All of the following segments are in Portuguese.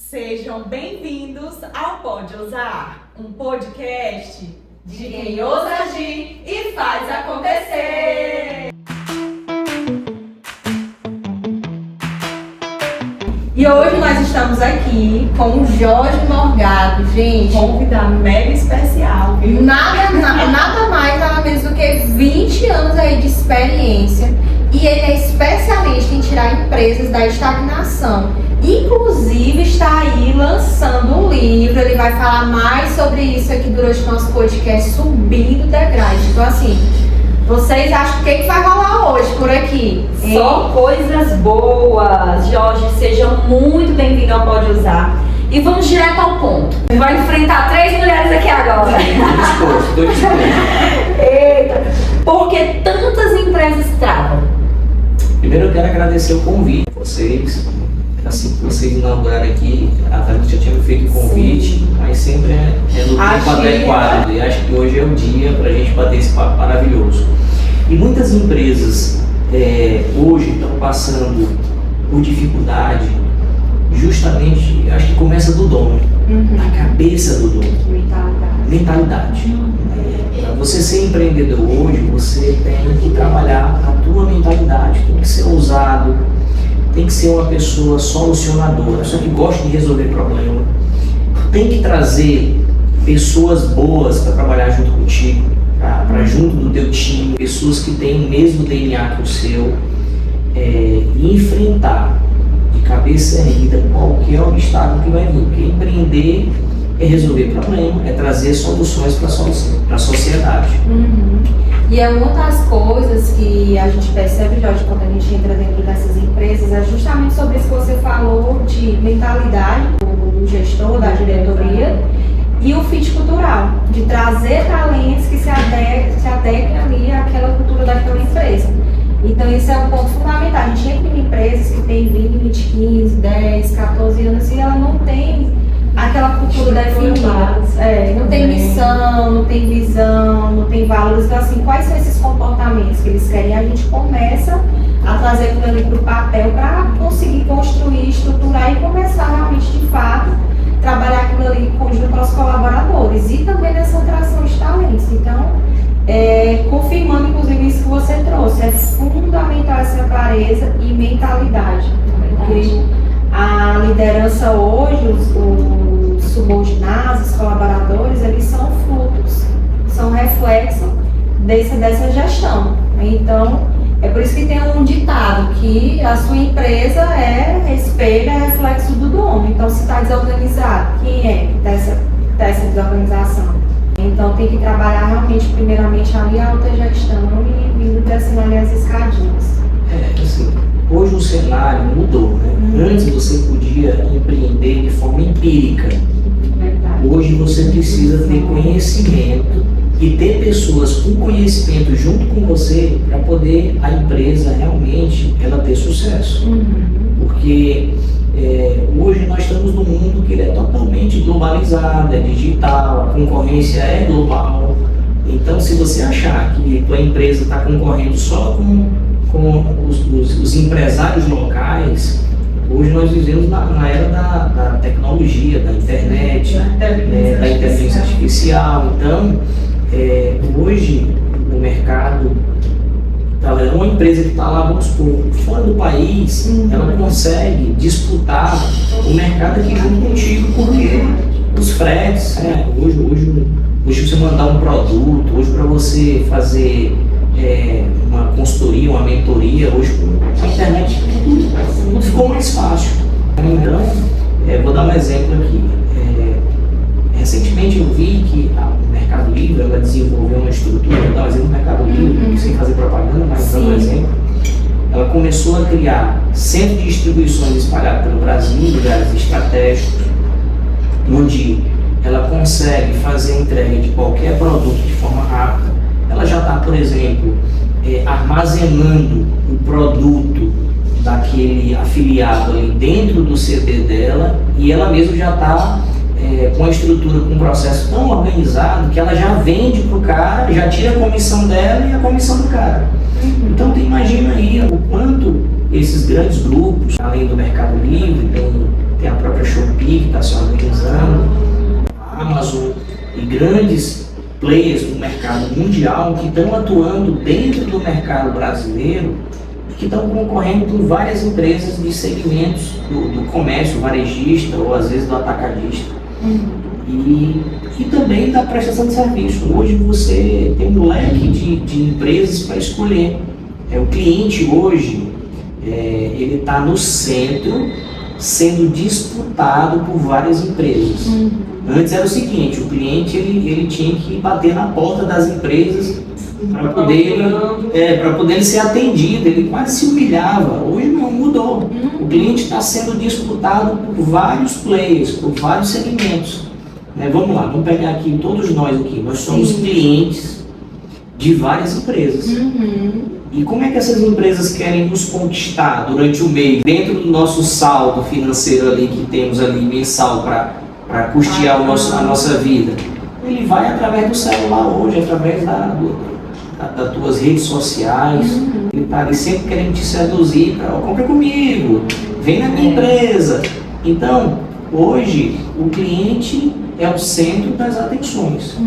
Sejam bem-vindos ao Pode Ousar, um podcast de quem ousa agir e faz acontecer. E hoje nós estamos aqui com o Jorge Morgado, gente. Convidado mega especial, viu? Nada mais, nada menos do que 20 anos aí de experiência. E ele é especialista em tirar empresas da estagnação. Inclusive está aí lançando um livro. Ele vai falar mais sobre isso aqui durante o nosso podcast, Subindo Degraus. Então assim, vocês acham que vai rolar hoje por aqui? Só coisas boas. Jorge, seja muito bem-vindo ao Pode Usar. E vamos direto ao ponto. Vai enfrentar 3 mulheres aqui agora. Tô disposto. Eita, por que tantas empresas travam? Primeiro eu quero agradecer o convite a vocês. Assim que vocês inauguraram aqui, a Thalita já tinha feito o convite, mas sempre é no tempo adequado. E acho que hoje é o dia para a gente bater esse papo maravilhoso. E muitas empresas hoje estão passando por dificuldade, justamente, acho que começa do dono, da cabeça do dono. Mentalidade. Para você ser empreendedor hoje, você tem que trabalhar a tua mentalidade, tem que ser ousado, tem que ser uma pessoa solucionadora, pessoa que gosta de resolver problema, tem que trazer pessoas boas para trabalhar junto contigo, para junto do teu time, pessoas que têm o mesmo DNA que o seu, e enfrentar de cabeça erguida qualquer obstáculo que vai vir, porque empreender é resolver problema, é trazer soluções para a sociedade. E é uma das coisas que a gente percebe, Jorge, quando a gente entra dentro dessas empresas, é justamente sobre isso que você falou de mentalidade do gestor, da diretoria, e o fit cultural, de trazer talentos que se adequem ali àquela cultura daquela empresa. Então isso é um ponto fundamental. A gente entra em empresas que tem 20, 15, 10, 14 anos e ela não tem aquela cultura definida, não tem missão, não tem visão, não tem valores. Então assim, quais são esses comportamentos que eles querem? A gente começa a trazer aquilo ali para o papel para conseguir construir, estruturar e começar realmente de fato trabalhar aquilo ali junto aos colaboradores e também nessa atração de talentos. Então, confirmando inclusive isso que você trouxe, é fundamental essa clareza e mentalidade, porque a liderança hoje, os subordinados, os colaboradores, eles são frutos, são reflexo dessa gestão. Então, é por isso que tem um ditado, que a sua empresa é espelho, é reflexo do dono. Então, se está desorganizado, quem é que está essa desorganização? Então, tem que trabalhar realmente, primeiramente, ali a alta gestão e vindo descendo ali as escadinhas. Assim, hoje o cenário mudou, né? Antes você podia empreender de forma empírica. Hoje você precisa ter conhecimento e ter pessoas com conhecimento junto com você para poder a empresa realmente ela ter sucesso. Porque hoje nós estamos num mundo que ele é totalmente globalizado, é digital, a concorrência é global. Então se você achar que tua empresa está concorrendo só com os empresários locais, hoje nós vivemos na era da tecnologia, da internet, da inteligência artificial. Então, hoje o mercado, uma empresa que está lá, vamos supor, fora do país, ela consegue disputar o mercado aqui junto contigo, porque os fretes, hoje você mandar um produto, hoje para você fazer uma consultoria, uma mentoria, hoje com a internet tudo ficou mais fácil. Então, vou dar um exemplo aqui. Recentemente eu vi que o Mercado Livre ela desenvolveu uma estrutura, vou dar um exemplo do Mercado Livre, sem fazer propaganda, mas dando um exemplo. Ela começou a criar centros de distribuições espalhados pelo Brasil, em lugares estratégicos, onde ela consegue fazer a entrega de qualquer produto de forma rápida. Ela já está, por exemplo, armazenando o produto daquele afiliado ali dentro do CD dela, e ela mesma já está com a estrutura, com um processo tão organizado que ela já vende para o cara, já tira a comissão dela e a comissão do cara. Então tu imagina aí o quanto esses grandes grupos, além do Mercado Livre, tem tem a própria Shopee que está se organizando, a Amazon e grandes players do mercado mundial que estão atuando dentro do mercado brasileiro, que estão concorrendo com várias empresas de segmentos do comércio varejista ou às vezes do atacadista. E também da prestação de serviço. Hoje você tem um leque de empresas para escolher. O cliente hoje, ele está no centro, sendo disputado por várias empresas. Antes era o seguinte, o cliente ele tinha que bater na porta das empresas para poder ser atendido, ele quase se humilhava. Hoje não, mudou. O cliente está sendo disputado por vários players, por vários segmentos. Vamos lá, vamos pegar aqui, todos nós aqui, nós somos clientes de várias empresas. E como é que essas empresas querem nos conquistar durante o mês, dentro do nosso saldo financeiro ali que temos ali mensal para custear a nossa vida? Ele vai através do celular hoje, através das tuas redes sociais. Ele está ali sempre querendo te seduzir para compra comigo, vem na minha empresa. Então, hoje, o cliente é o centro das atenções.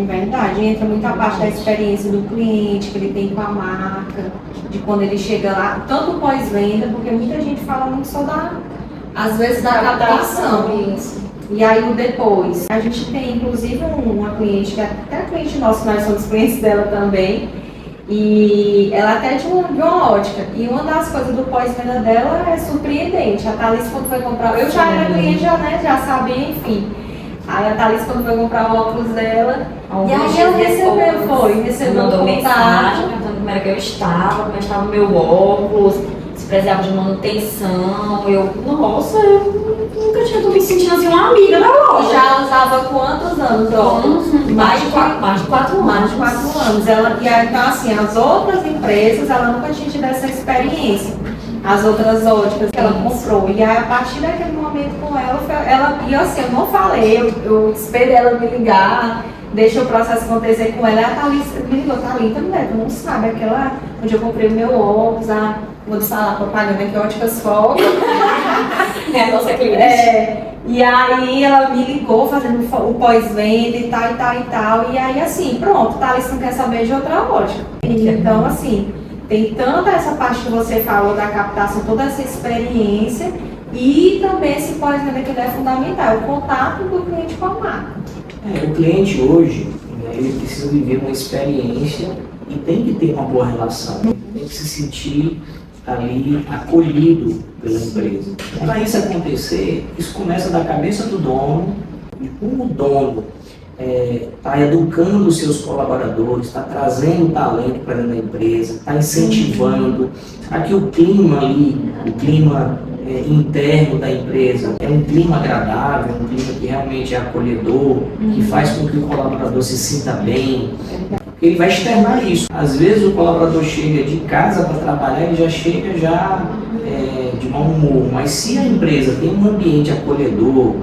É verdade, entra muito a parte da experiência do cliente que ele tem com a marca, de quando ele chega lá, tanto pós-venda, porque muita gente fala muito só às vezes da captação. E aí o depois. A gente tem inclusive uma cliente, que é até cliente nossa, nós somos clientes dela também, e ela até de uma ótica. E uma das coisas do pós-venda dela é surpreendente. A Thalys, quando foi comprar, eu já era cliente, já sabia, enfim. Aí a Thalys, quando foi comprar o óculos dela, e aí ela recebeu mandou um mensagem perguntando como era que eu estava, como estava o meu óculos, se precisava de manutenção. Nossa, eu nunca tinha me sentindo assim uma amiga da loja. Já usava quantos anos óculos? Mais de 4 anos. Então assim, as outras empresas, ela nunca tinha tido essa experiência. As outras óticas que ela comprou. E aí, a partir daquele momento com ela e assim, eu não falei, eu esperei ela me ligar, deixa o processo acontecer com ela. A Thalys me ligou, Thalita, mulher, tu não sabe, aquela onde eu comprei o meu óculos, vou falar propaganda aqui, Óticas Foco. É, nossa cliente. E aí ela me ligou fazendo o pós-venda e tal. E aí assim, pronto, Thalys não quer saber de outra ótica. Então assim, tem tanta essa parte que você falou da captação, toda essa experiência e também esse pós-venda que é fundamental, o contato do cliente com a marca. O cliente hoje, ele precisa viver uma experiência e tem que ter uma boa relação, tem que se sentir ali acolhido pela empresa. Para isso acontecer, isso começa da cabeça do dono, de como o dono está educando os seus colaboradores, está trazendo talento para dentro da empresa, está incentivando. Aqui o clima interno da empresa é um clima agradável, um clima que realmente é acolhedor, que faz com que o colaborador se sinta bem. Ele vai externar isso. Às vezes o colaborador chega de casa para trabalhar, ele já chega de mau humor, mas se a empresa tem um ambiente acolhedor,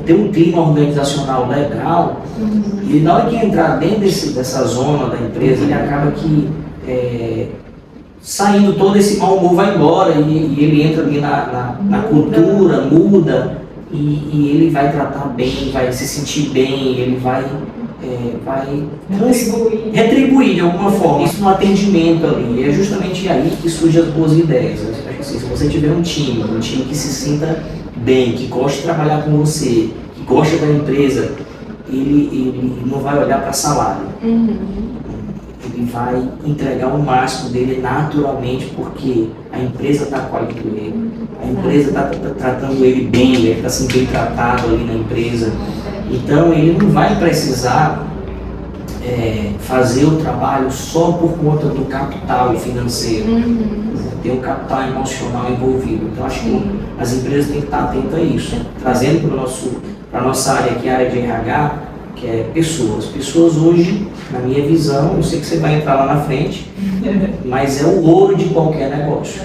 tem um clima organizacional legal, e na hora que entrar dentro dessa zona da empresa, ele acaba que saindo todo esse mau humor vai embora e ele entra ali na cultura, muda e ele vai tratar bem, vai se sentir bem, ele vai retribuir de alguma forma isso no atendimento ali. É justamente aí que surgem as boas ideias. Se você tiver um time que se sinta bem, que gosta de trabalhar com você, que gosta da empresa, ele não vai olhar para salário. Ele vai entregar o máximo dele naturalmente, porque a empresa está acolhendo ele, a empresa está tratando ele bem, ele está sendo bem tratado ali na empresa. Então ele não vai precisar fazer o trabalho só por conta do capital financeiro. Tem um capital emocional envolvido. Então acho que as empresas têm que estar atentas a isso, trazendo para a nossa área, que é a área de RH, que é pessoas. Pessoas hoje, na minha visão, eu sei que você vai entrar lá na frente, mas é o ouro de qualquer negócio.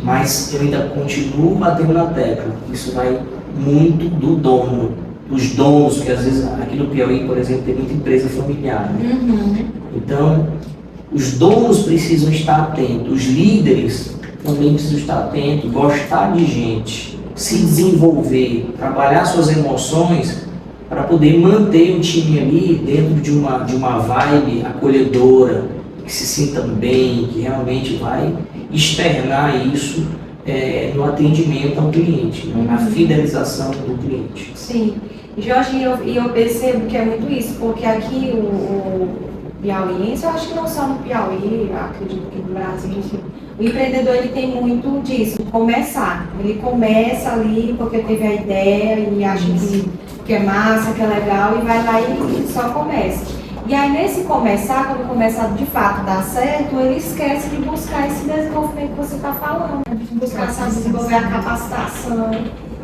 Mas eu ainda continuo batendo na tecla. Isso vai muito do dono, dos donos, porque às vezes aqui no Piauí, por exemplo, tem muita empresa familiar. Então, os donos precisam estar atentos, os líderes também precisam estar atentos, gostar de gente, se desenvolver, trabalhar suas emoções para poder manter o time ali dentro de uma vibe acolhedora, que se sintam bem, que realmente vai externar isso no atendimento ao cliente, na fidelização do cliente. Sim. Jorge, eu percebo que é muito isso, porque aqui o piauiense, eu acho que não só no Piauí, eu acredito que no Brasil, enfim, o empreendedor ele tem muito disso, começar. Ele começa ali porque teve a ideia e acha que é massa, que é legal, e vai lá e só começa. E aí nesse começar, quando começar de fato dar certo, ele esquece de buscar esse desenvolvimento que você está falando, de buscar sabe, desenvolver a capacitação.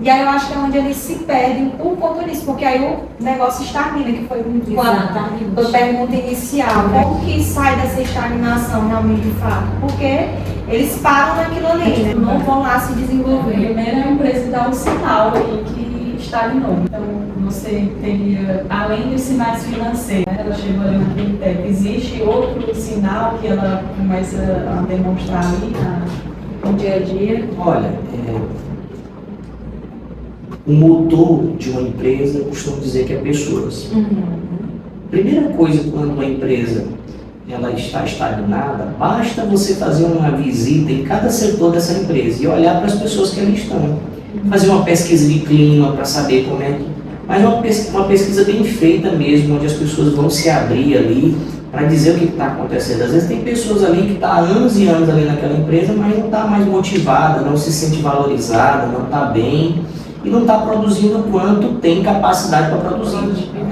E aí eu acho que é onde eles se perdem por conta disso, porque aí o negócio estagna, que foi muito a pergunta inicial. Como que sai dessa estagnação realmente de fato? Porque eles param naquilo ali, né? Não vão lá se desenvolver. Primeiro é a empresa dar um sinal aí que estagnou. Então você teria, além dos sinais financeiros, né, ela chegou ali na Quintec, existe outro sinal que ela começa a demonstrar ali no dia a dia? Olha, o motor de uma empresa, eu costumo dizer que é pessoas. Primeira coisa, quando uma empresa ela está estagnada, basta você fazer uma visita em cada setor dessa empresa e olhar para as pessoas que ali estão. Fazer uma pesquisa de clima para saber como é que... Mas uma pesquisa bem feita mesmo, onde as pessoas vão se abrir ali para dizer o que está acontecendo. Às vezes tem pessoas ali que estão há anos e anos ali naquela empresa, mas não está mais motivada, não se sente valorizada, não está bem e não está produzindo o quanto tem capacidade para produzir.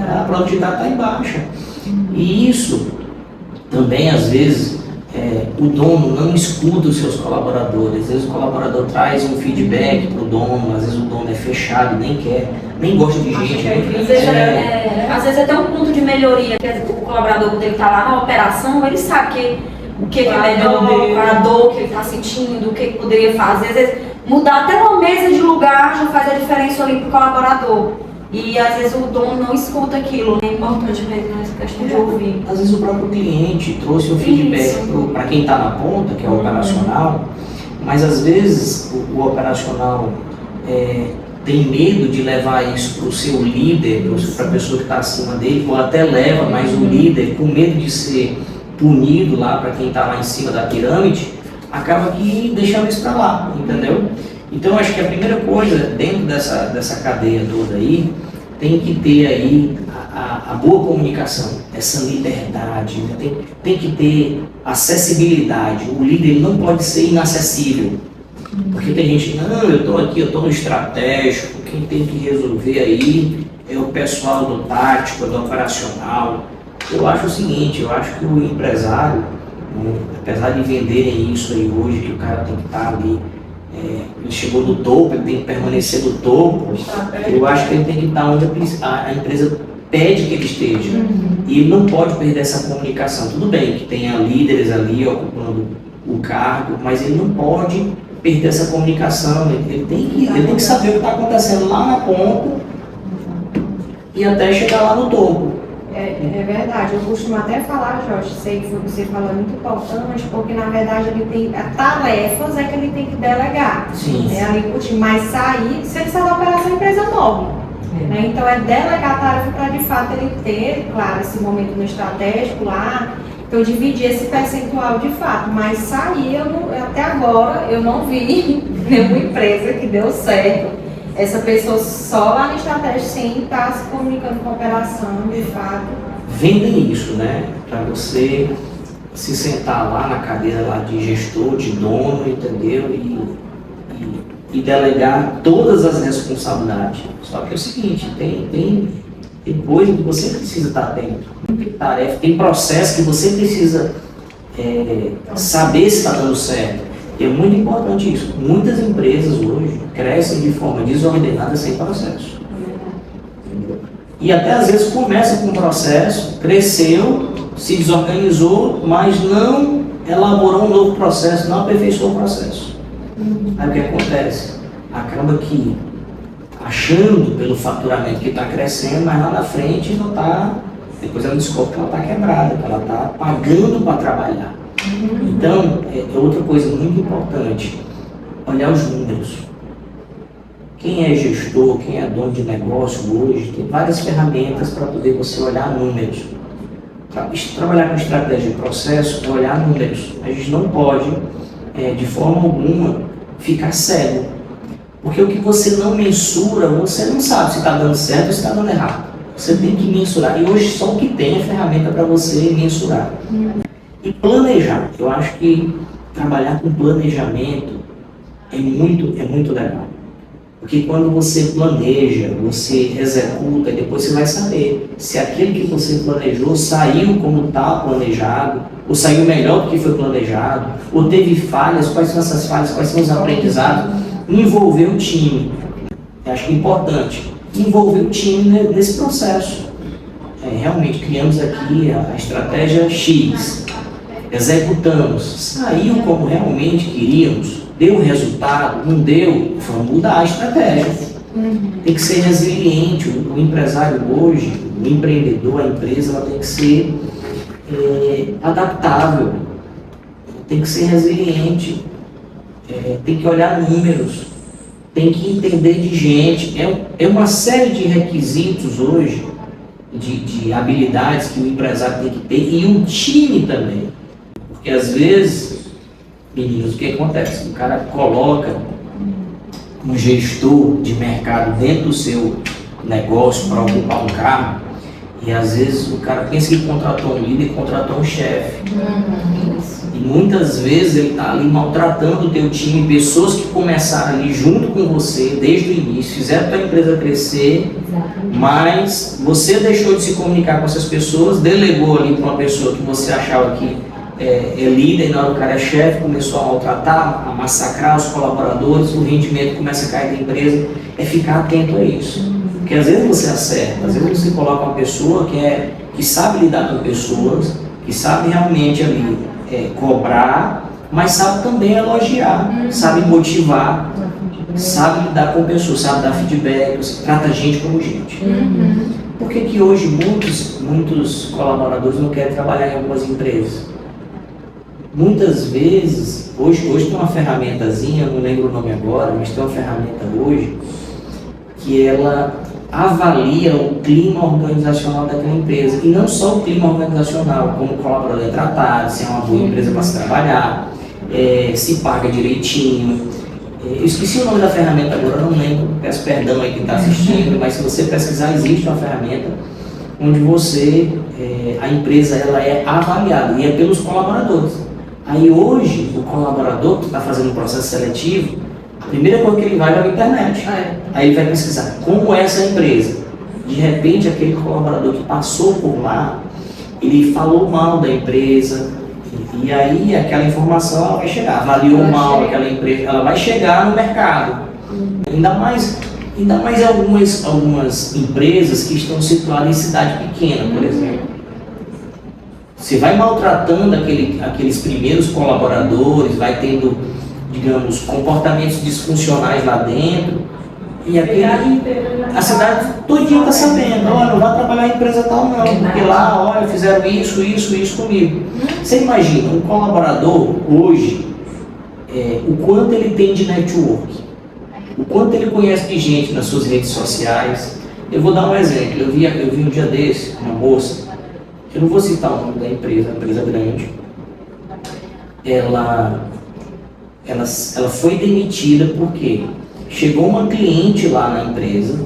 A produtividade está em baixa. E isso também, às vezes, o dono não escuta os seus colaboradores. Às vezes o colaborador traz um feedback para o dono, às vezes o dono é fechado, nem gosta de gente. Às vezes até um ponto de melhoria, que o colaborador, quando ele está lá na operação, ele sabe o que é melhor, a dor que ele está sentindo, o que poderia fazer. Às vezes, mudar até uma mesa de lugar já faz a diferença ali para o colaborador. E às vezes o dono não escuta aquilo. É importante mesmo essa questão de ouvir. Às vezes o próprio cliente trouxe o feedback para quem está na ponta, que é o operacional, mas às vezes o operacional tem medo de levar isso para o seu líder, para a pessoa que está acima dele, ou até leva, mas o líder, com medo de ser punido lá para quem está lá em cima da pirâmide, acaba que deixando isso para lá, entendeu? Então acho que a primeira coisa, dentro dessa cadeia toda aí, tem que ter aí a boa comunicação, essa liberdade, né? Tem que ter acessibilidade. O líder não pode ser inacessível. Porque tem gente, não, eu estou aqui, eu estou no estratégico, quem tem que resolver aí é o pessoal do tático, do operacional. Eu acho o seguinte, eu acho que o empresário, né, apesar de venderem isso aí hoje, que o cara tem que estar ali, ele chegou do topo, ele tem que permanecer do topo, eu acho que ele tem que estar onde a empresa pede que ele esteja. E ele não pode perder essa comunicação. Tudo bem que tenha líderes ali ocupando o cargo, mas ele não pode perder essa comunicação. Ele tem que saber o que está acontecendo lá na ponta e até chegar lá no topo. É verdade, eu costumo até falar, Jorge, sei que você falou é muito importante, porque na verdade ele tem tarefas que ele tem que delegar. Sim. Ali pro time, mas sair, se ele sair da operação, a empresa morre. Né? Então é delegar a tarefa para de fato ele ter, claro, esse momento no estratégico lá, então dividir esse percentual de fato, mas sair, até agora eu não vi nenhuma empresa que deu certo. Essa pessoa só lá no estratégia sem estar se comunicando com a operação, de fato. Vendem isso, né? Para você se sentar lá na cadeira lá de gestor, de dono, entendeu? E delegar todas as responsabilidades. Só que é o seguinte, tem coisa que você precisa estar atento. Tem tarefa, tem processo que você precisa saber se está dando certo. E é muito importante isso. Muitas empresas hoje crescem de forma desordenada sem processo. E até às vezes começa com um processo, cresceu, se desorganizou, mas não elaborou um novo processo, não aperfeiçoou o processo. Aí o que acontece? Acaba que achando pelo faturamento que está crescendo, mas lá na frente não está. Depois ela descobre que ela está quebrada, que ela está pagando para trabalhar. Então, é outra coisa muito importante, olhar os números. Quem é gestor, quem é dono de negócio hoje, tem várias ferramentas para poder você olhar números. Trabalhar com estratégia de processo é olhar números. A gente não pode, de forma alguma, ficar cego. Porque o que você não mensura, você não sabe se está dando certo ou se está dando errado. Você tem que mensurar. E hoje só o que tem é ferramenta para você mensurar. E planejar. Eu acho que trabalhar com planejamento é muito legal. Porque quando você planeja, você executa, e depois você vai saber se aquilo que você planejou saiu como está planejado, ou saiu melhor do que foi planejado, ou teve falhas, quais são essas falhas, quais são os aprendizados. Envolver o time. Eu acho que é importante envolver o time nesse processo. Realmente criamos aqui a estratégia X, executamos, saiu como realmente queríamos, deu resultado, não deu, vamos mudar a estratégia. Tem que ser resiliente. O empresário hoje, o empreendedor, a empresa, ela tem que ser adaptável, tem que ser resiliente, tem que olhar números, tem que entender de gente. É uma série de requisitos hoje, de habilidades que o empresário tem que ter, e um time também. Porque às vezes, meninos, o que acontece? O cara coloca um gestor de mercado dentro do seu negócio para ocupar um cargo, e às vezes o cara pensa que contratou um líder e contratou um chefe. E muitas vezes ele está ali maltratando o teu time, pessoas que começaram ali junto com você desde o início, fizeram a tua empresa crescer, mas você deixou de se comunicar com essas pessoas, delegou ali para uma pessoa que você achava que é líder, e na hora o cara é chefe, começou a maltratar, a massacrar os colaboradores, o rendimento começa a cair da empresa. É ficar atento a isso. Porque às vezes você acerta, às vezes você coloca uma pessoa que sabe lidar com pessoas, que sabe realmente ali cobrar, mas sabe também elogiar, sabe motivar, sabe lidar com pessoas, sabe dar feedback, trata a gente como gente. Por que hoje muitos colaboradores não querem trabalhar em algumas empresas? Muitas vezes, hoje tem uma ferramentazinha, não lembro o nome agora, mas tem uma ferramenta hoje que ela avalia o clima organizacional daquela empresa. E não só o clima organizacional, como o colaborador é tratado, se é uma boa empresa para se trabalhar, se paga direitinho. Eu esqueci o nome da ferramenta agora, não lembro, peço perdão aí quem está assistindo, mas se você pesquisar, existe uma ferramenta onde a empresa ela é avaliada, e é pelos colaboradores. Aí hoje, o colaborador que está fazendo um processo seletivo, a primeira coisa que ele vai para a internet. Aí ele vai pesquisar como é essa empresa. De repente, aquele colaborador que passou por lá, ele falou mal da empresa, e aí aquela informação ela vai chegar, avaliou mal aquela empresa, ela vai chegar no mercado. Ainda mais algumas empresas que estão situadas em cidade pequena, por exemplo. Você vai maltratando aqueles primeiros colaboradores, vai tendo, digamos, comportamentos disfuncionais lá dentro, e a cidade todinha está sabendo, olha, não vai trabalhar em empresa tal não, porque lá, olha, fizeram isso comigo. Você imagina, um colaborador hoje, o quanto ele tem de network, o quanto ele conhece de gente nas suas redes sociais. Eu vou dar um exemplo, eu vi um dia desse, uma moça, eu não vou citar o nome da empresa, uma empresa grande, ela foi demitida porque chegou uma cliente lá na empresa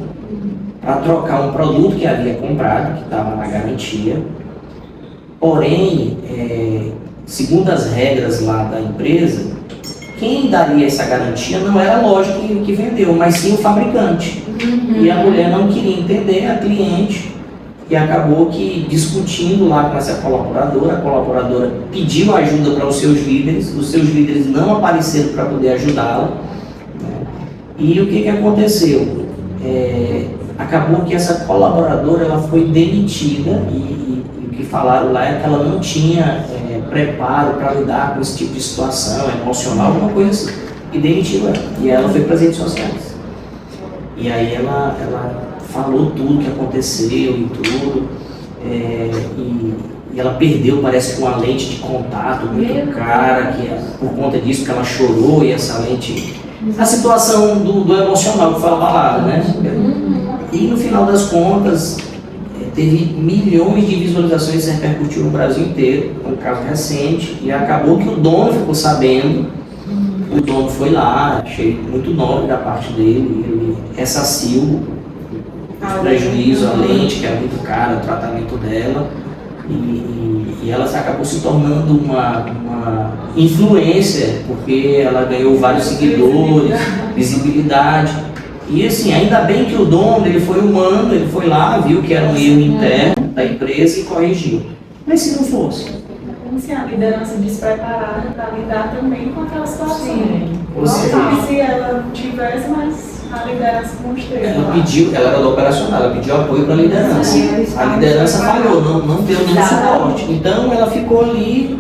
para trocar um produto que havia comprado, que estava na garantia, porém, segundo as regras lá da empresa, quem daria essa garantia não era a loja que vendeu, mas sim o fabricante. E a mulher não queria entender, a cliente, e acabou que discutindo lá com essa colaboradora, a colaboradora pediu ajuda para os seus líderes não apareceram para poder ajudá-la, né? E o que aconteceu? Acabou que essa colaboradora ela foi demitida e o que falaram lá é que ela não tinha preparo para lidar com esse tipo de situação emocional, alguma coisa assim, e demitiu ela. E ela foi para as redes sociais. E aí ela falou tudo que aconteceu e tudo, e ela perdeu, parece que uma lente de contato muito cara, que por conta disso que ela chorou e essa lente a situação do emocional que foi abalada, né? E no final das contas, teve milhões de visualizações que repercutiu no Brasil inteiro, é um caso recente, e acabou que o dono ficou sabendo, o dono foi lá, achei muito nobre da parte dele, ele ressarciu o prejuízo, a lente, que era muito cara, o tratamento dela, e ela acabou se tornando uma influência, porque ela ganhou vários seguidores, visibilidade. E assim, ainda bem que o dono, ele foi humano, ele foi lá, viu que era um erro interno da empresa e corrigiu. Mas se não fosse? Assim, a liderança despreparada para lidar também com aquela situação. Ou Não seja, sabe se ela tivesse, mas a liderança não esteve. ela era do operacional, ela pediu apoio para a liderança. A liderança falhou, não deu nenhum suporte. Então ela ficou ali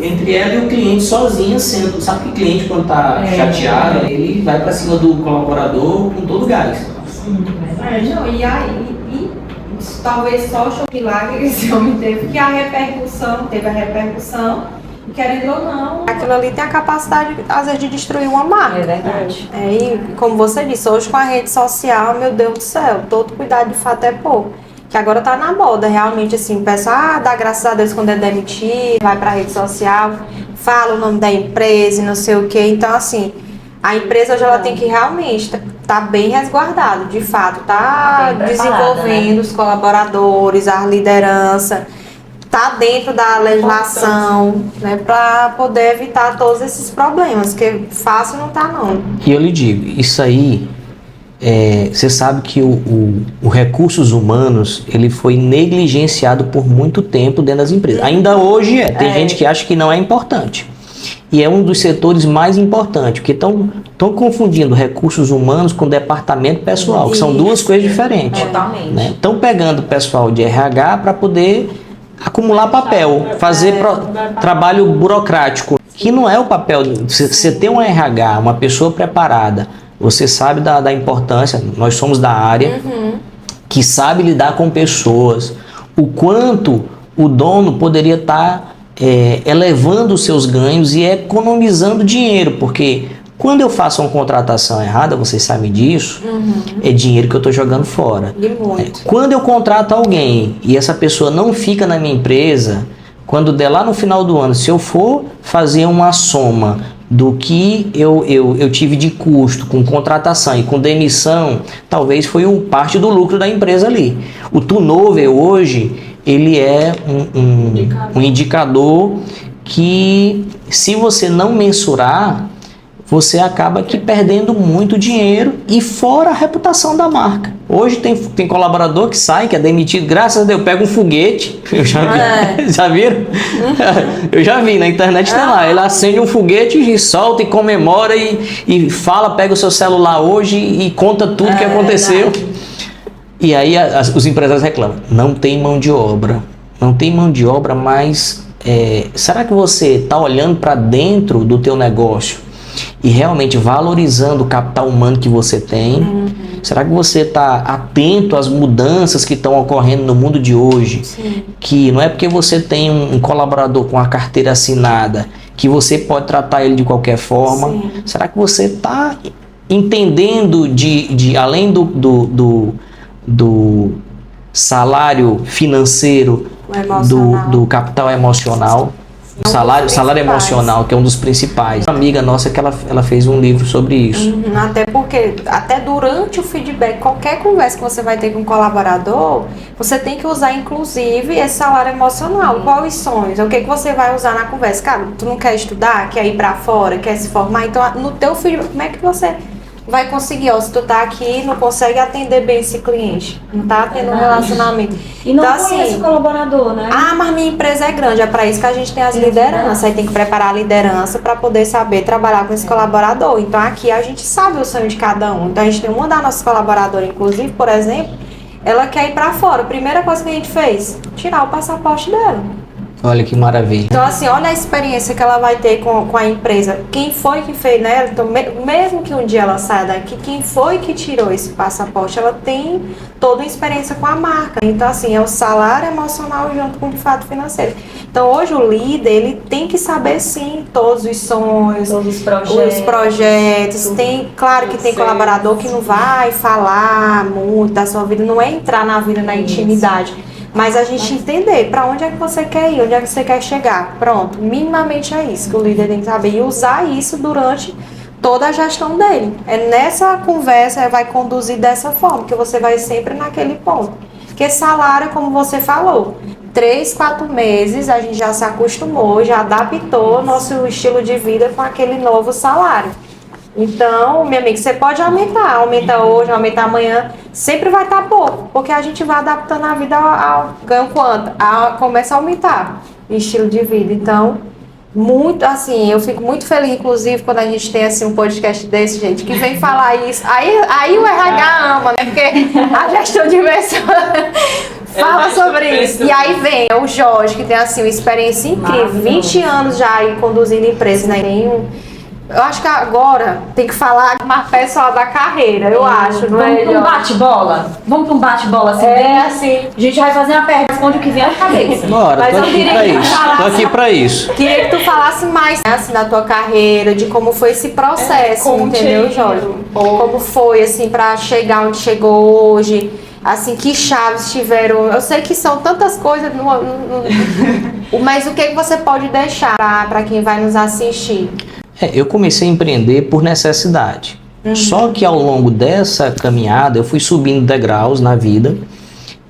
entre ela e o cliente sozinha, sendo, sabe que o cliente quando está chateado, ele vai para cima do colaborador com todo o gás. Não, e aí, talvez só o choque milagre que esse homem teve, que teve a repercussão, e querendo ou não, aquilo ali tem a capacidade, às vezes, de destruir uma marca. É verdade. E como você disse, hoje com a rede social, meu Deus do céu, todo cuidado de fato é pouco. Que agora tá na moda, realmente, assim, peça, dá graças a Deus quando é demitido, vai pra rede social, fala o nome da empresa e não sei o quê. Então, assim, a empresa hoje ela tem que realmente tá bem resguardada, de fato, tá desenvolvendo, né, os colaboradores, a liderança, tá dentro da legislação, né, para poder evitar todos esses problemas, que fácil não tá não. E eu lhe digo, isso aí, você sabe que o recursos humanos, ele foi negligenciado por muito tempo dentro das empresas. Ainda hoje tem gente que acha que não é importante. E é um dos setores mais importantes, porque estão confundindo recursos humanos com departamento pessoal, que são duas coisas diferentes. Totalmente. Né? Estão pegando o pessoal de RH para poder acumular papel, fazer trabalho burocrático, que não é o papel. Você tem um RH, uma pessoa preparada, você sabe da importância, nós somos da área, que sabe lidar com pessoas, o quanto o dono poderia estar elevando os seus ganhos e economizando dinheiro, porque quando eu faço uma contratação errada, vocês sabem disso, é dinheiro que eu estou jogando fora. Quando eu contrato alguém e essa pessoa não fica na minha empresa, quando der lá no final do ano, se eu for fazer uma soma do que eu tive de custo com contratação e com demissão, talvez foi parte do lucro da empresa ali. O turnover hoje, ele é um indicador que, se você não mensurar, você acaba aqui perdendo muito dinheiro e fora a reputação da marca. Hoje tem colaborador que sai, que é demitido, graças a Deus, pega um foguete, eu já vi, já viram? Eu já vi, na internet tem lá, ele acende um foguete e solta e comemora e fala, pega o seu celular hoje e conta tudo que aconteceu. E aí os empresários reclamam, não tem mão de obra, mas será que você está olhando para dentro do teu negócio e realmente valorizando o capital humano que você tem? Será que você está atento às mudanças que estão ocorrendo no mundo de hoje? Sim. Que não é porque você tem um colaborador com a carteira assinada que você pode tratar ele de qualquer forma. Sim. Será que você está entendendo de além do salário financeiro, do capital emocional? O salário emocional, que é um dos principais. Uma amiga nossa que ela fez um livro sobre isso. Até porque, até durante o feedback, qualquer conversa que você vai ter com um colaborador, você tem que usar, inclusive, esse salário emocional. Quais sonhos? O que você vai usar na conversa? Cara, tu não quer estudar? Quer ir pra fora? Quer se formar? Então, no teu feedback, como é que você vai conseguir? Se tu tá aqui, não consegue atender bem esse cliente, não tá tendo um relacionamento. E não conhece o colaborador, né? Mas minha empresa é grande, é para isso que a gente tem as lideranças, aí tem que preparar a liderança para poder saber trabalhar com esse colaborador. Então aqui a gente sabe o sonho de cada um. Então a gente tem uma das nossas colaboradoras, inclusive, por exemplo, ela quer ir para fora. A primeira coisa que a gente fez, tirar o passaporte dela. Olha que maravilha. Então, assim, olha a experiência que ela vai ter com a empresa. Quem foi que fez, né? Então, mesmo que um dia ela saia daqui, quem foi que tirou esse passaporte? Ela tem toda a experiência com a marca. Então, assim, é o salário emocional junto com o de fato financeiro. Então, hoje o líder, ele tem que saber, sim, todos os sonhos, Todos os projetos. Tem, claro que tem colaborador que não vai falar muito da sua vida, não é entrar na vida, na intimidade. Mas a gente entender para onde é que você quer ir, onde é que você quer chegar. Pronto, minimamente é isso que o líder tem que saber. E usar isso durante toda a gestão dele. É nessa conversa, vai conduzir dessa forma, que você vai sempre naquele ponto. Porque salário, como você falou, 3, 4 meses a gente já se acostumou, já adaptou nosso estilo de vida com aquele novo salário. Então, meu amigo, você pode aumentar, aumenta hoje, aumenta amanhã, sempre vai estar pouco, porque a gente vai adaptando a vida ao ganho quanto? Começa a aumentar o estilo de vida. Então, muito, assim, eu fico muito feliz, inclusive, quando a gente tem, assim, um podcast desse, gente, que vem falar isso. Aí o RH ama, né? Porque a gestão de pessoas fala sobre isso. E aí vem o Jorge, que tem, assim, uma experiência incrível, 20 anos já aí conduzindo empresa, né? Eu acho que agora tem que falar mais pessoal da carreira, eu acho, não é? Vamos para um bate-bola? Vamos para um bate-bola assim? Assim. A gente vai fazer uma pergunta, responde o que vier na cabeça. Bora, Mas tô eu aqui queria pra que tu isso. falasse- Tô aqui pra isso. Queria que tu falasse mais, né, assim, da tua carreira, de como foi esse processo, conte entendeu, aí, Jorge? um pouco. Como foi, assim, pra chegar onde chegou hoje, assim, que chaves tiveram. Eu sei que são tantas coisas, mas o que você pode deixar pra quem vai nos assistir? Eu comecei a empreender por necessidade. Só que ao longo dessa caminhada eu fui subindo degraus na vida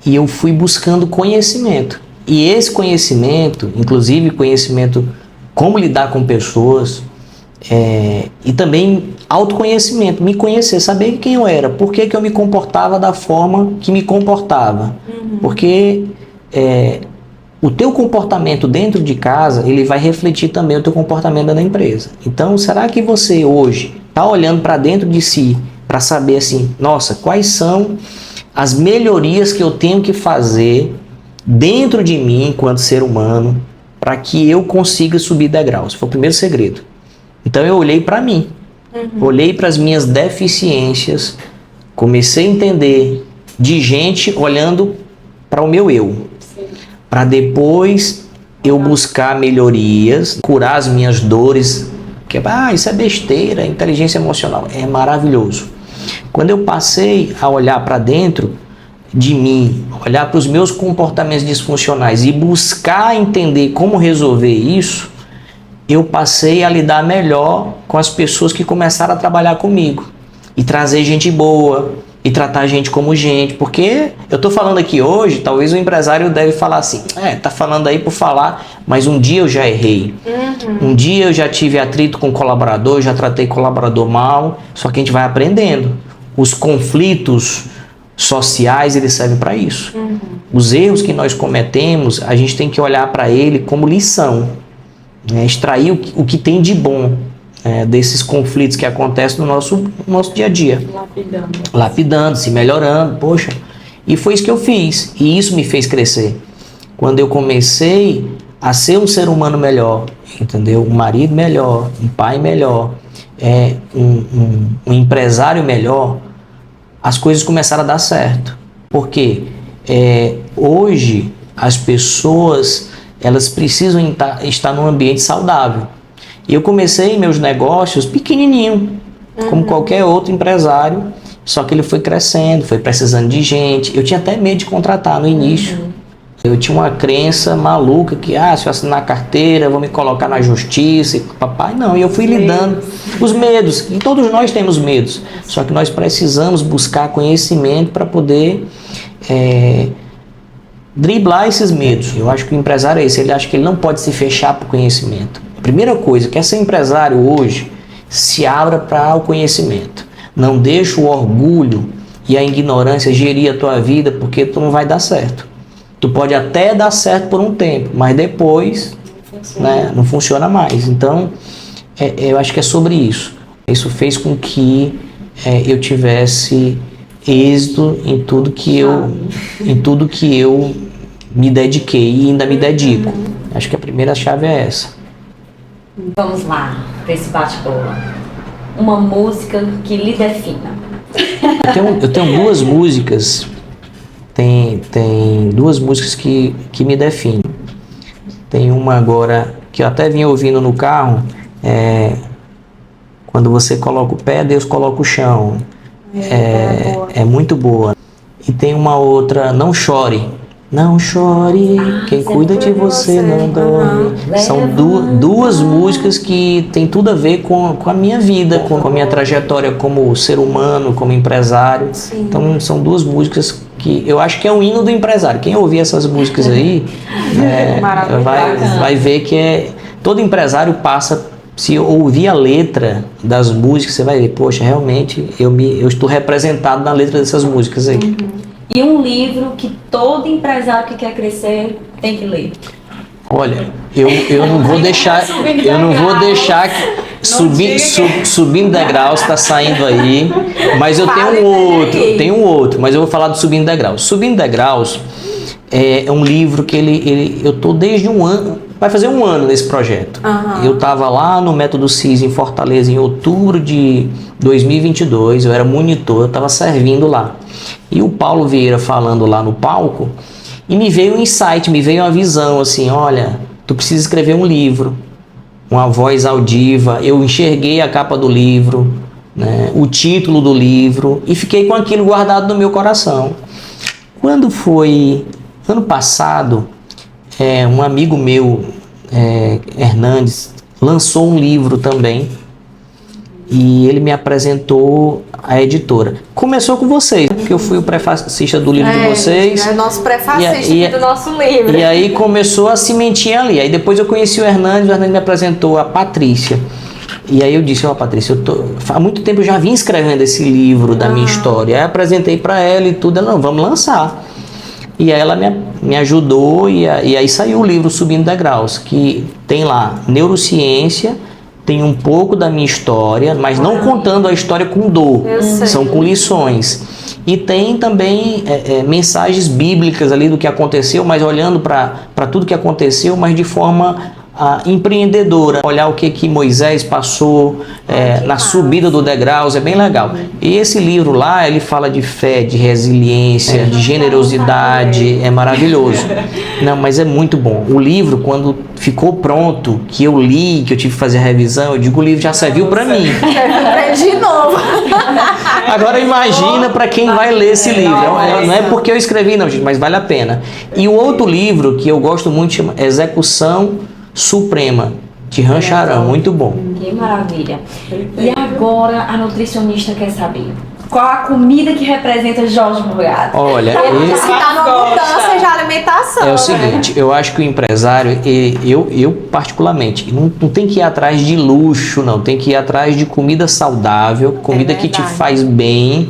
e eu fui buscando conhecimento. E esse conhecimento, inclusive conhecimento como lidar com pessoas, e também autoconhecimento, me conhecer, saber quem eu era, por que eu me comportava da forma que me comportava. Porque o teu comportamento dentro de casa, ele vai refletir também o teu comportamento na empresa. Então, será que você hoje está olhando para dentro de si para saber assim, nossa, quais são as melhorias que eu tenho que fazer dentro de mim enquanto ser humano para que eu consiga subir degraus? Foi o primeiro segredo. Então, eu olhei para mim, olhei para as minhas deficiências, comecei a entender de gente olhando para o meu eu. Para depois eu buscar melhorias, curar as minhas dores, que isso é besteira, inteligência emocional, é maravilhoso. Quando eu passei a olhar para dentro de mim, olhar para os meus comportamentos disfuncionais e buscar entender como resolver isso, eu passei a lidar melhor com as pessoas que começaram a trabalhar comigo e trazer gente boa, e tratar a gente como gente, porque eu tô falando aqui hoje, talvez o empresário deve falar assim, tá falando aí por falar, mas um dia eu já errei, um dia eu já tive atrito com colaborador, já tratei colaborador mal, só que a gente vai aprendendo. Os conflitos sociais, eles servem para isso. Os erros que nós cometemos, a gente tem que olhar para ele como lição, né? Extrair o que tem de bom desses conflitos que acontecem no nosso dia a dia. Lapidando, se melhorando, poxa. E foi isso que eu fiz. E isso me fez crescer. Quando eu comecei a ser um ser humano melhor, entendeu? Um marido melhor, um pai melhor, um empresário melhor, as coisas começaram a dar certo. Porque hoje as pessoas, elas precisam estar num ambiente saudável. E eu comecei meus negócios pequenininho, como qualquer outro empresário, só que ele foi crescendo, foi precisando de gente. Eu tinha até medo de contratar no início. Eu tinha uma crença maluca que, se eu assinar a carteira, eu vou me colocar na justiça. E papai, não. E eu fui lidando. Os medos, e todos nós temos medos. Só que nós precisamos buscar conhecimento para poder driblar esses medos. Eu acho que o empresário é esse. Ele acha que ele não pode se fechar para o conhecimento. Primeira coisa, quer ser empresário hoje, se abra para o conhecimento. Não deixe o orgulho e a ignorância gerir a tua vida, porque tu não vai dar certo. Tu pode até dar certo por um tempo, mas depois não funciona mais. Então, eu acho que é sobre isso. Isso fez com que eu tivesse êxito em tudo que eu me dediquei e ainda me dedico. Acho que a primeira chave é essa. Vamos lá, para esse bate-bola. Uma música que lhe defina. Eu tenho duas músicas, tem duas músicas que me definem. Tem uma agora que eu até vim ouvindo no carro, quando você coloca o pé, Deus coloca o chão. É muito boa. E tem uma outra, Não Chore. Não chore, quem cuida de você não dorme. São duas músicas que tem tudo a ver com a minha vida, com a minha trajetória como ser humano, como empresário. Sim. Então são duas músicas que eu acho que é um hino do empresário. Quem ouvir essas músicas aí vai ver que todo empresário passa. Se ouvir a letra das músicas, você vai ver, poxa, realmente eu estou representado na letra dessas músicas aí. E um livro que todo empresário que quer crescer tem que ler. Olha, eu não vou deixar Subindo Degraus está saindo aí, mas eu tenho um outro, mas eu vou falar do Subindo Degraus. Subindo Degraus é um livro que eu tô desde um ano, vai fazer um ano nesse projeto. Eu estava lá no Método CIS em Fortaleza em outubro de 2022, eu era monitor, eu estava servindo lá. E o Paulo Vieira falando lá no palco, e me veio um insight, me veio uma visão assim, olha, tu precisa escrever um livro, uma voz audiva. Eu enxerguei a capa do livro, né, o título do livro, e fiquei com aquilo guardado no meu coração. Quando foi ano passado, um amigo meu, Hernandes, lançou um livro também, e ele me apresentou a editora. Começou com vocês, porque eu fui o prefacista do livro de vocês. É nosso prefacista do nosso livro. E aí começou a cimentinha ali. Aí depois eu conheci o Hernandes me apresentou a Patrícia. E aí eu disse, Patrícia, há muito tempo eu já vim escrevendo esse livro da minha história. Aí apresentei para ela e tudo, ela, não, vamos lançar. E aí ela me ajudou e aí saiu o livro Subindo Degraus, que tem lá neurociência, tem um pouco da minha história, mas não contando a história com dor, são com lições. E tem também mensagens bíblicas ali do que aconteceu, mas olhando para tudo que aconteceu, mas de forma empreendedora. Olhar o que Moisés passou na subida do degraus, é bem legal. E esse livro lá, ele fala de fé, de resiliência, de generosidade, é maravilhoso. Não, mas é muito bom. O livro, quando ficou pronto, que eu li, que eu tive que fazer a revisão, eu digo, o livro já serviu para mim. De novo. Agora imagina para quem vai ler esse livro. Não é porque eu escrevi, não, gente, mas vale a pena. E o outro livro que eu gosto muito chama Execução Suprema, de Rancharão, muito bom. Que maravilha. E agora a nutricionista quer saber qual a comida que representa Jorge Morgado. Olha, Ele disse que está numa mudança de alimentação. É o seguinte, eu acho que o empresário, eu particularmente, não tem que ir atrás de luxo, não. Tem que ir atrás de comida saudável, comida que te faz bem,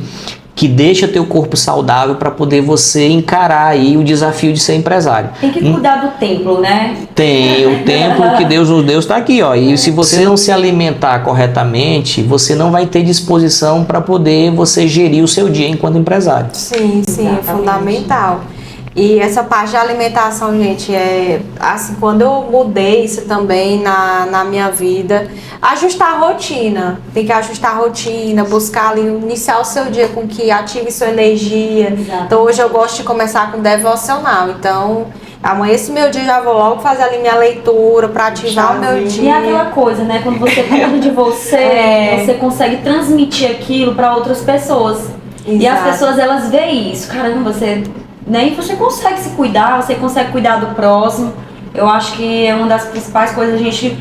que deixa teu corpo saudável para poder você encarar aí o desafio de ser empresário. Tem que cuidar do templo, né? Tem, o templo que Deus nos deu está aqui, ó. E se você não se alimentar corretamente, você não vai ter disposição para poder você gerir o seu dia enquanto empresário. Sim, é fundamental. E essa parte de alimentação, gente, assim, quando eu mudei isso também na minha vida, ajustar a rotina. Tem que ajustar a rotina, buscar ali, iniciar o seu dia com que ative sua energia. Exato. Então hoje eu gosto de começar com devocional. Então, amanhã esse meu dia já vou logo fazer ali minha leitura para ativar o meu dia. E é aquela coisa, né? Quando você cuida de você, você consegue transmitir aquilo para outras pessoas. Exato. E as pessoas, elas veem isso. Caramba, e você consegue se cuidar, você consegue cuidar do próximo. Eu acho que é uma das principais coisas a gente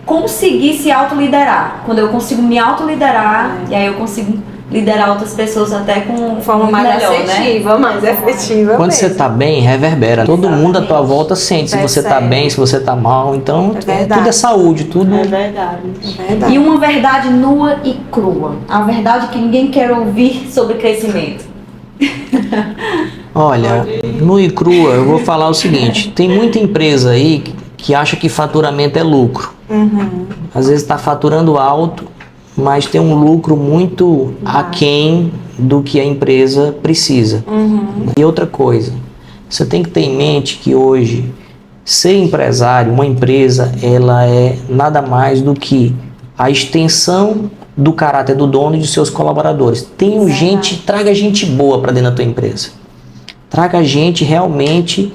conseguir se autoliderar. Quando eu consigo me autoliderar, e aí eu consigo liderar outras pessoas até com forma mais melhor, assertiva, né? mais efetiva. Quando você tá bem, reverbera. Todo mundo à tua volta sente se você tá bem, se você tá mal. Então, tudo é saúde, tudo. É verdade. E uma verdade nua e crua. A verdade que ninguém quer ouvir sobre crescimento. Olha, no e crua, eu vou falar o seguinte: tem muita empresa aí que acha que faturamento é lucro. Às vezes está faturando alto, mas tem um lucro muito aquém do que a empresa precisa. E outra coisa, você tem que ter em mente que hoje ser empresário, uma empresa, ela é nada mais do que a extensão do caráter do dono e de seus colaboradores. Traga gente boa para dentro da tua empresa. Traga gente realmente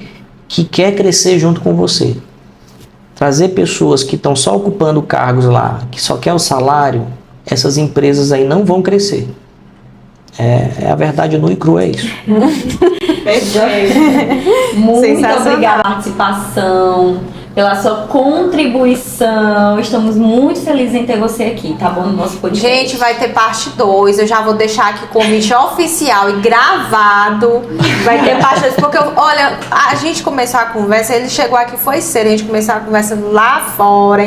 que quer crescer junto com você. Trazer pessoas que estão só ocupando cargos lá, que só quer o salário, essas empresas aí não vão crescer. É a verdade nua e crua, é isso. Muito obrigada pela participação, pela sua contribuição. Estamos muito felizes em ter você aqui, tá bom? No nosso podcast. Gente, vai ter parte 2. Eu já vou deixar aqui o convite oficial e gravado. Vai ter parte 2. Porque, olha, a gente começou a conversa, ele chegou aqui, foi cedo, a gente começou a conversa lá fora,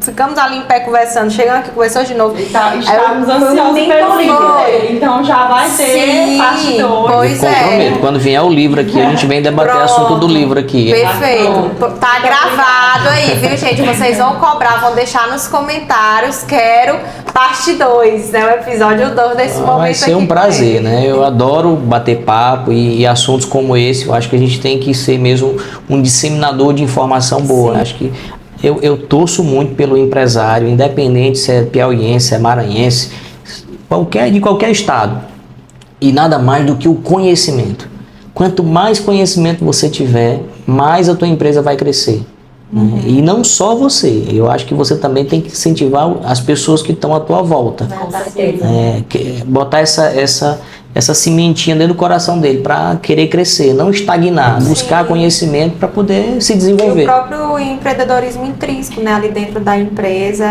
ficamos ali em pé conversando, chegando aqui, conversou de novo. Estamos ansiosos pelo livro. Então já vai ter parte 2. Pois eu comprometo. Quando vier o livro aqui, a gente vem debater o assunto do livro aqui. Perfeito. Tá gravado aí, viu, gente? Vocês vão cobrar, vão deixar nos comentários. Quero parte 2, né? O episódio 2 desse momento. Vai ser um prazer, né? Eu adoro bater papo e assuntos como esse. Eu acho que a gente tem que ser mesmo um disseminador de informação boa. Acho que eu torço muito pelo empresário, independente se é piauiense, se é maranhense, de qualquer estado. E nada mais do que o conhecimento. Quanto mais conhecimento você tiver, mais a tua empresa vai crescer. E não só você, eu acho que você também tem que incentivar as pessoas que estão à tua volta. Com certeza. Botar essa sementinha dentro do coração dele para querer crescer, não estagnar, buscar conhecimento para poder se desenvolver. E o próprio empreendedorismo intrínseco, né, ali dentro da empresa,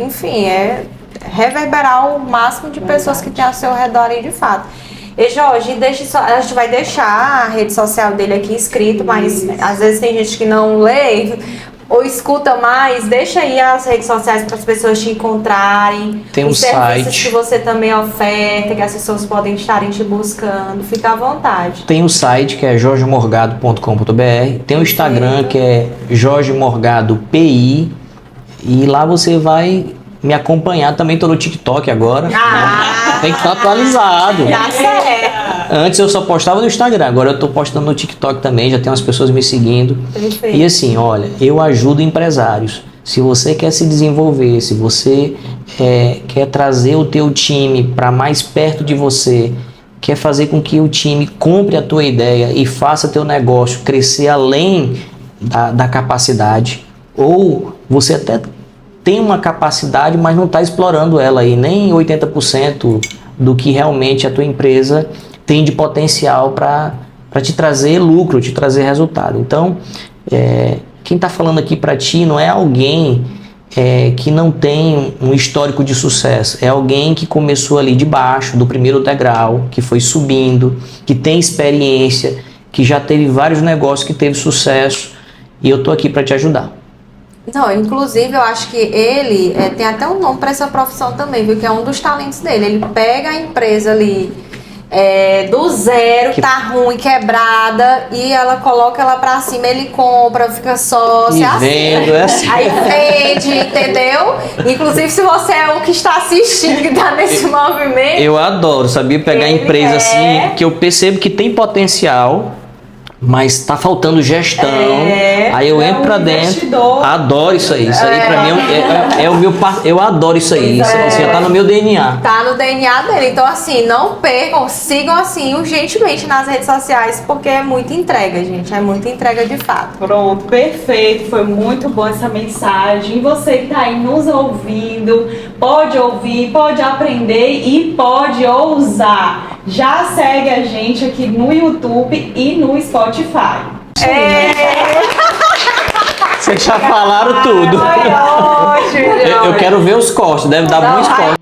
enfim, é reverberar o máximo de pessoas que tem ao seu redor ali de fato. E Jorge, a gente vai deixar a rede social dele aqui escrito, mas às vezes tem gente que não lê ou escuta mais. Deixa aí as redes sociais para as pessoas te encontrarem. Tem um site que você também oferta, que as pessoas podem estarem te buscando. Fica à vontade. Tem o site que é jorgemorgado.com.br, tem o Instagram que é jorgemorgadopi e lá você vai me acompanhar. Também tô no TikTok agora. Tem que estar atualizado. Tá certo. Antes eu só postava no Instagram, agora eu tô postando no TikTok também, já tem umas pessoas me seguindo. Perfeito. E assim, olha, eu ajudo empresários. Se você quer se desenvolver, se você quer trazer o teu time para mais perto de você, quer fazer com que o time compre a tua ideia e faça teu negócio crescer além da capacidade, ou você até tem uma capacidade, mas não está explorando ela aí, nem 80% do que realmente a tua empresa tem de potencial para te trazer lucro, te trazer resultado. Então, quem está falando aqui para ti não é alguém que não tem um histórico de sucesso, é alguém que começou ali de baixo, do primeiro degrau, que foi subindo, que tem experiência, que já teve vários negócios, que teve sucesso, e eu estou aqui para te ajudar. Não, inclusive eu acho que ele tem até um nome para essa profissão também, viu? Que é um dos talentos dele. Ele pega a empresa ali do zero, que tá ruim, quebrada, e ela coloca ela pra cima, ele compra, fica sócio, assim. Aí vende, entendeu? Inclusive, se você é o que está assistindo, que tá nesse movimento. Eu adoro, sabia? Pegar empresa assim, que eu percebo que tem potencial, mas tá faltando gestão. Aí eu entro pra dentro. Adoro isso aí. Isso aí pra mim é o meu. Eu adoro isso aí. Isso já tá no meu DNA. Tá no DNA dele. Então, assim, não percam, sigam assim urgentemente nas redes sociais, porque é muita entrega, gente. É muita entrega de fato. Pronto, perfeito. Foi muito boa essa mensagem. E você que tá aí nos ouvindo, pode ouvir, pode aprender e pode ousar. Já segue a gente aqui no YouTube e no Spotify. Vocês já falaram tudo. Foi ótimo. Eu quero ver os cortes, deve dar muitos cortes.